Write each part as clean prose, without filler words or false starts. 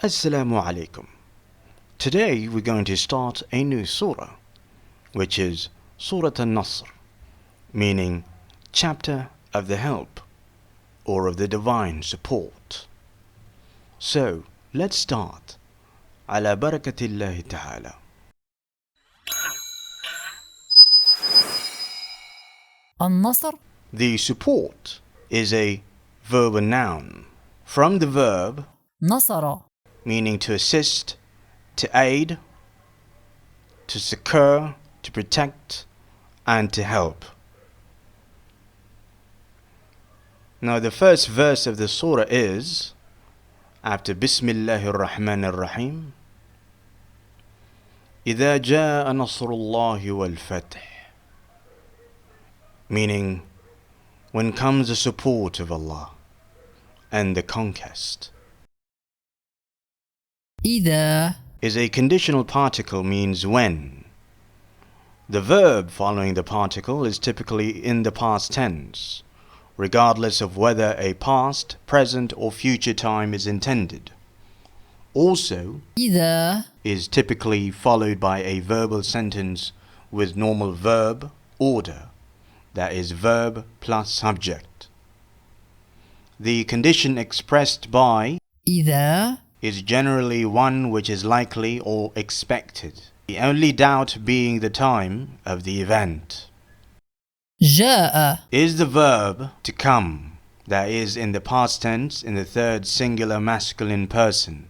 Assalamu alaikum. Today we're going to start a new surah, which is Surah An-Nasr, meaning chapter of the help or of the divine support. So let's start. Ala barakatillahi ta'ala. An-Nasr. The support is a verbal noun from the verb Nasara. meaning to assist, to aid, to succor, to protect, and to help. Now the first verse of the surah is, after Bismillahir Rahmanir Rahim, إِذَا جَاءَ نَصْرُ اللَّهِ وَالْفَتْحِ, meaning when comes the support of Allah and the conquest. إذا Is a conditional particle, means when. The verb following the particle is typically in the past tense, regardless of whether a past, present or future time is intended. Also, إذا is typically followed by a verbal sentence with normal verb order, that is verb plus subject. The condition expressed by إذا is generally one which is likely or expected, the only doubt being the time of the event. جاء Is the verb to come, that is in the past tense in the third singular masculine person.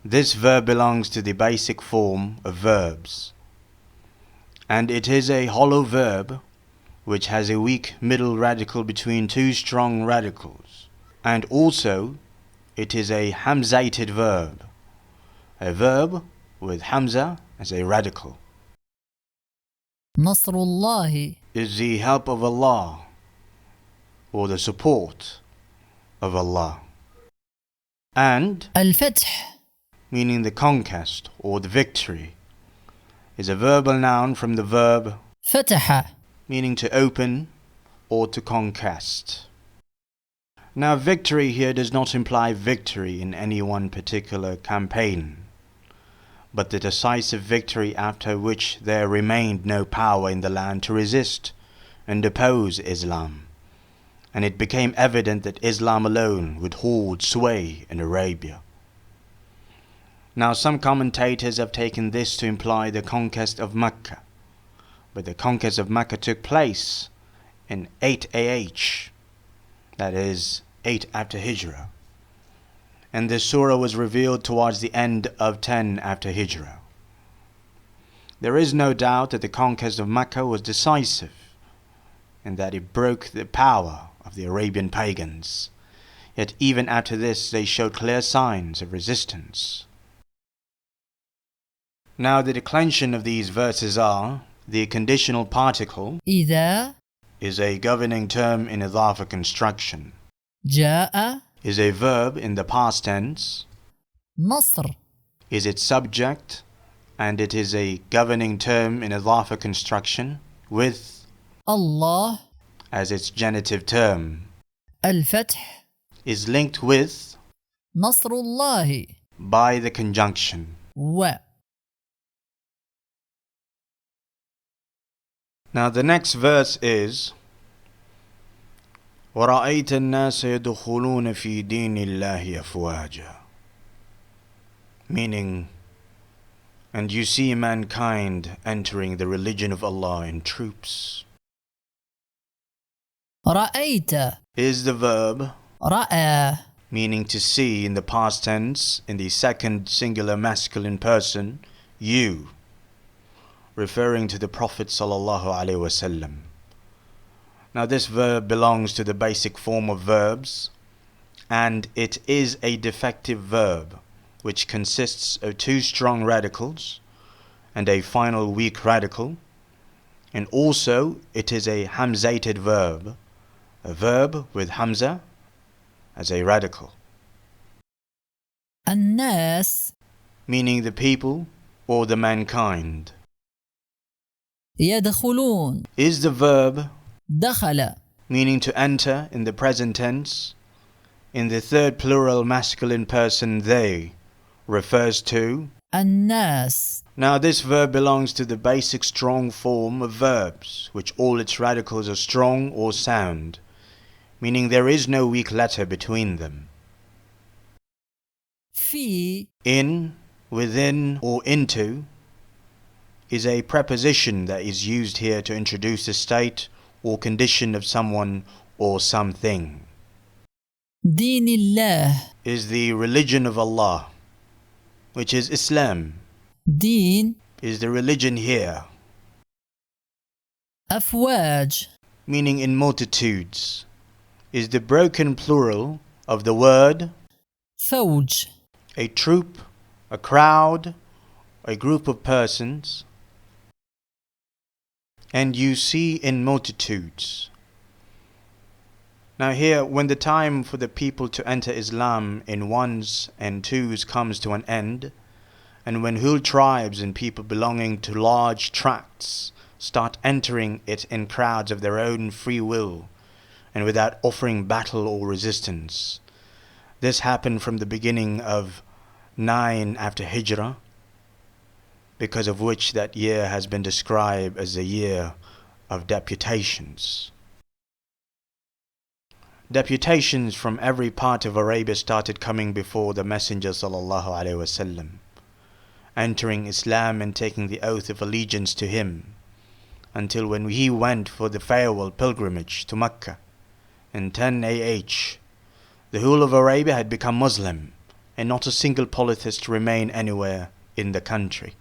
This verb belongs to the basic form of verbs, and it is a hollow verb which has a weak middle radical between two strong radicals, and also it is a hamzated verb, a verb with hamza as a radical. نصر الله Is the help of Allah or the support of Allah. And الفتح meaning the conquest or the victory is a verbal noun from the verb فتح meaning to open or to conquest. Now victory here does not imply victory in any one particular campaign, but the decisive victory after which there remained no power in the land to resist and oppose Islam, and it became evident that Islam alone would hold sway in Arabia. Now some commentators have taken this to imply the conquest of Mecca, but the conquest of Mecca took place in 8 AH, that is 8 after Hijrah, and this surah was revealed towards the end of 10 after Hijrah. There is no doubt that the conquest of Mecca was decisive and that it broke the power of the Arabian pagans, yet even after this they showed clear signs of resistance. Now the declension of these verses are, the conditional particle إذا is a governing term in idhafa construction, جاء is a verb in the past tense, نصر is its subject, and it is a governing term in idhafa construction with الله as its genitive term, الفتح is linked with نصر الله by the conjunction. و. Now the next verse is وَرَأَيْتَ النَّاسَ يَدْخُلُونَ فِي دِينِ اللَّهِ أَفْوَاجًا, meaning, and you see mankind entering the religion of Allah in troops. رأيت Is the verb رأى meaning to see in the past tense in the second singular masculine person, you, referring to the Prophet sallallahu alaihi wasallam. Now this verb belongs to the basic form of verbs, and it is a defective verb which consists of two strong radicals and a final weak radical, and also it is a hamzated verb, a verb with hamza as a radical, الناس meaning the people or the mankind. يدخلون Is the verb دخل meaning to enter in the present tense, in the third plural masculine person they, refers to. الناس. Now this verb belongs to the basic strong form of verbs, which all its radicals are strong or sound, meaning there is no weak letter between them. في. In, within, or into is a preposition that is used here to introduce a state or condition of someone or something. دين الله. Is the religion of Allah, which is Islam, دين. is the religion here, أفواج. meaning in multitudes, is the broken plural of the word فوج. a troop, a crowd, a group of persons, and you see in multitudes. Now here, when the time for the people to enter Islam in ones and twos comes to an end, and when whole tribes and people belonging to large tracts start entering it in crowds of their own free will and without offering battle or resistance, this happened from the beginning of 9 after Hijrah, because of which that year has been described as a year of deputations. Deputations from every part of Arabia started coming before the Messenger sallallahu alaihi wasallam, entering Islam and taking the oath of allegiance to him, until when he went for the farewell pilgrimage to Mecca in 10 AH, the whole of Arabia had become Muslim, and not a single polytheist remained anywhere in the country.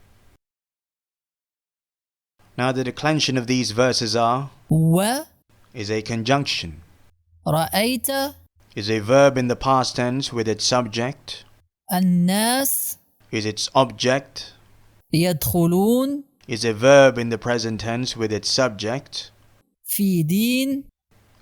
Now the declension of these verses are و. is a conjunction, رأيت. is a verb in the past tense with its subject, الناس. is its object, يدخلون. is a verb in the present tense with its subject, في دين.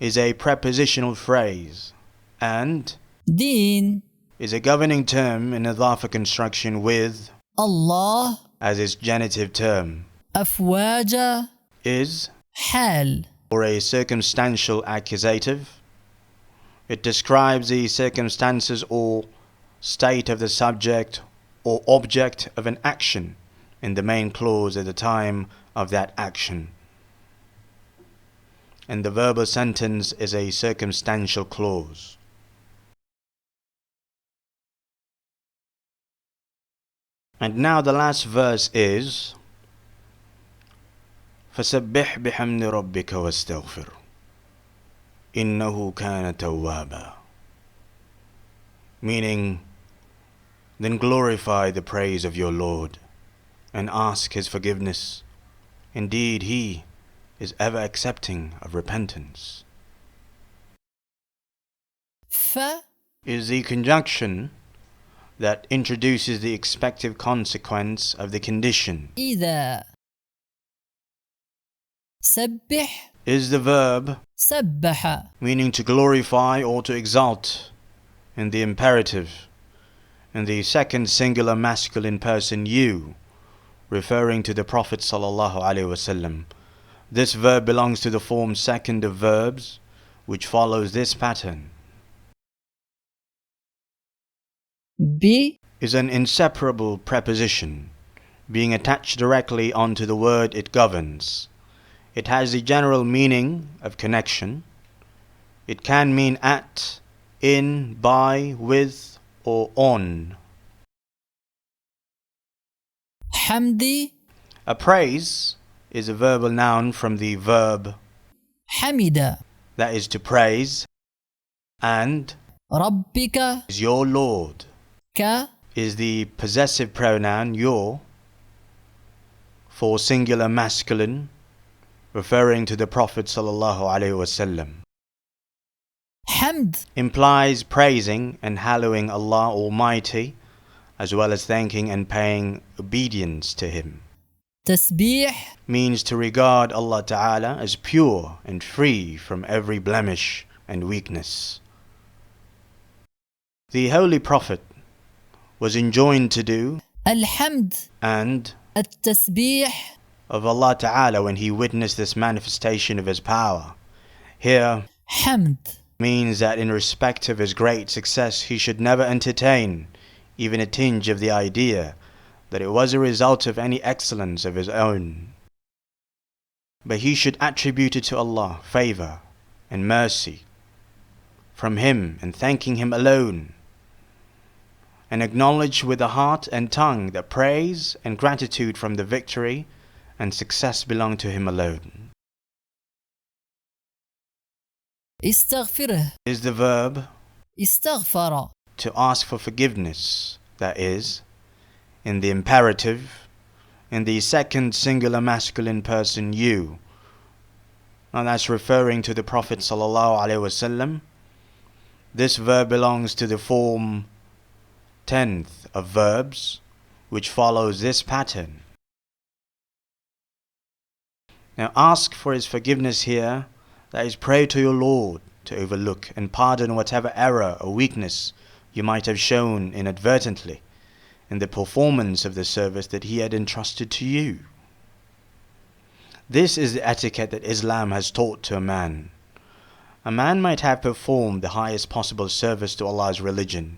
is a prepositional phrase, and دين. is a governing term in idhafa construction with الله. as its genitive term, أفواج. is حال. or a circumstantial accusative. It describes the circumstances or state of the subject or object of an action in the main clause at the time of that action. And the verbal sentence is a circumstantial clause. And now the last verse is فَسَبِّحْ بِحَمْدِ رَبِّكَ وَاسْتَغْفِرْ إِنَّهُ كَانَ تَوَّابًا, meaning, then glorify the praise of your Lord and ask his forgiveness. Indeed, he is ever accepting of repentance. ف. Is the conjunction that introduces the expected consequence of the condition. إذا. سبح. Is the verb سبح. meaning to glorify or to exalt in the imperative, in the second singular masculine person you, referring to the Prophet sallallahu alaihi wasallam. This verb belongs to the form second of verbs, which follows this pattern. ب. Is an inseparable preposition, being attached directly onto the word it governs. It has the general meaning of connection. It can mean at, in, by, with, or on. حمدي. A praise is a verbal noun from the verb حمد. that is to praise, and ربك. is your Lord ك. is the possessive pronoun your for singular masculine, referring to the Prophet sallallahu alaihi wasallam. حمد. Implies praising and hallowing Allah Almighty, as well as thanking and paying obedience to Him. تسبيح. Means to regard Allah Ta'ala as pure and free from every blemish and weakness. The Holy Prophet was enjoined to do الحمد. and التسبيح. of Allah Ta'ala when he witnessed this manifestation of His power. Here حمد. means that in respect of his great success he should never entertain even a tinge of the idea that it was a result of any excellence of his own. But he should attribute it to Allah, favor and mercy from Him, and thanking Him alone, and acknowledge with the heart and tongue that praise and gratitude from the victory and success belong to Him alone. استغفره Is the verb استغفر to ask for forgiveness, that is, in the imperative, in the second singular masculine person you. Now that's referring to the Prophet ﷺ. This verb belongs to the form 10th of verbs, which follows this pattern. Now ask for His forgiveness here, that is, pray to your Lord to overlook and pardon whatever error or weakness you might have shown inadvertently in the performance of the service that He had entrusted to you. This is the etiquette that Islam has taught to a man. A man might have performed the highest possible service to Allah's religion,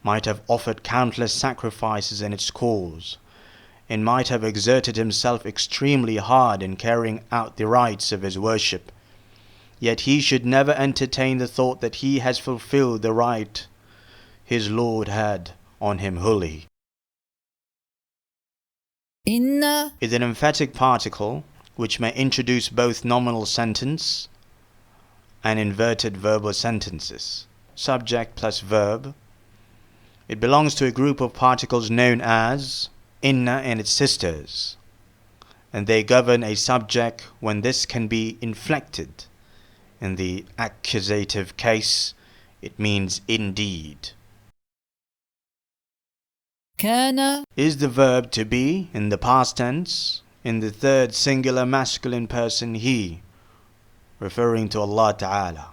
might have offered countless sacrifices in its cause, and might have exerted himself extremely hard in carrying out the rites of his worship. Yet he should never entertain the thought that he has fulfilled the right his Lord had on him wholly. إن Is an emphatic particle which may introduce both nominal sentence and inverted verbal sentences, subject plus verb. It belongs to a group of particles known as inna and its sisters, and they govern a subject when this can be inflected. In the accusative case, it means indeed. كان Is the verb to be in the past tense, in the third singular masculine person he, referring to Allah Ta'ala.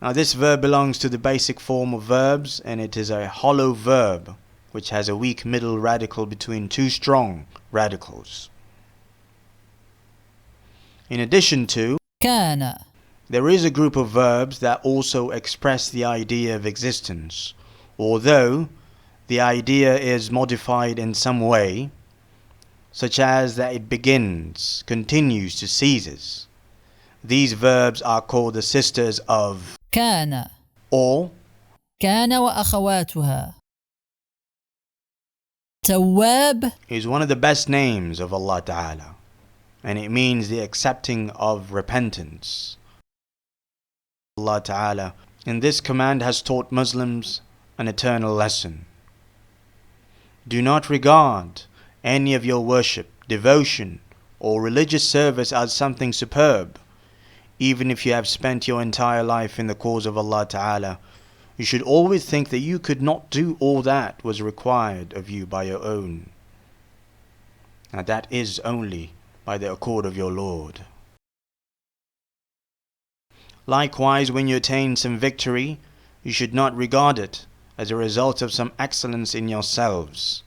Now this verb belongs to the basic form of verbs, and it is a hollow verb which has a weak middle radical between two strong radicals. In addition to, كان there is a group of verbs that also express the idea of existence, although the idea is modified in some way, such as that it begins, continues to ceases. These verbs are called the sisters of, كان or كان وأخواتها. تواب is one of the best names of Allah Ta'ala, and it means the accepting of repentance. Allah Ta'ala in this command has taught Muslims an eternal lesson. Do not regard any of your worship, devotion, or religious service as something superb. Even if you have spent your entire life in the cause of Allah Ta'ala, you should always think that you could not do all that was required of you by your own. Now that is only by the accord of your Lord. Likewise, when you attain some victory, you should not regard it as a result of some excellence in yourselves,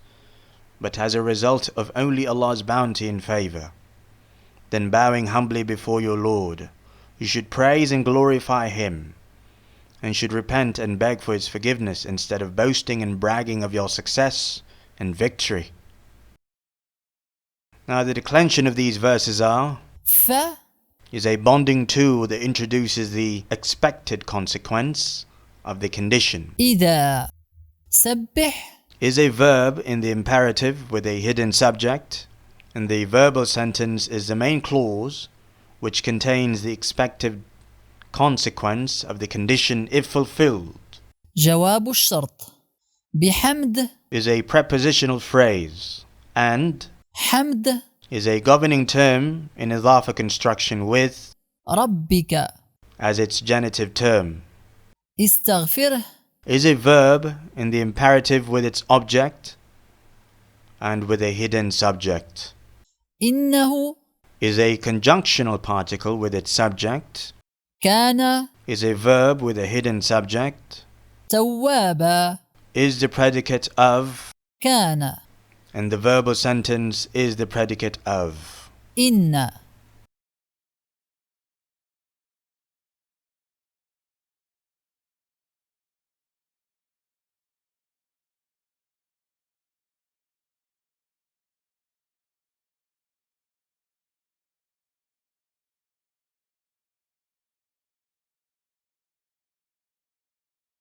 but as a result of only Allah's bounty and favor. Then bowing humbly before your Lord, you should praise and glorify Him, and should repent and beg for His forgiveness instead of boasting and bragging of your success and victory. Now the declension of these verses ف is a bonding tool that introduces the expected consequence of the condition. إذا سبح Is a verb in the imperative with a hidden subject, and the verbal sentence is the main clause which contains the expected consequence of the condition if fulfilled. جواب الشرط بحمد Is a prepositional phrase, and حمد is a governing term in idhafa construction with ربك as its genitive term. استغفره Is a verb in the imperative with its object and with a hidden subject. إنه Is a conjunctional particle with its subject. كان Is a verb with a hidden subject. توابا Is the predicate of, كان and the verbal sentence is the predicate of. إن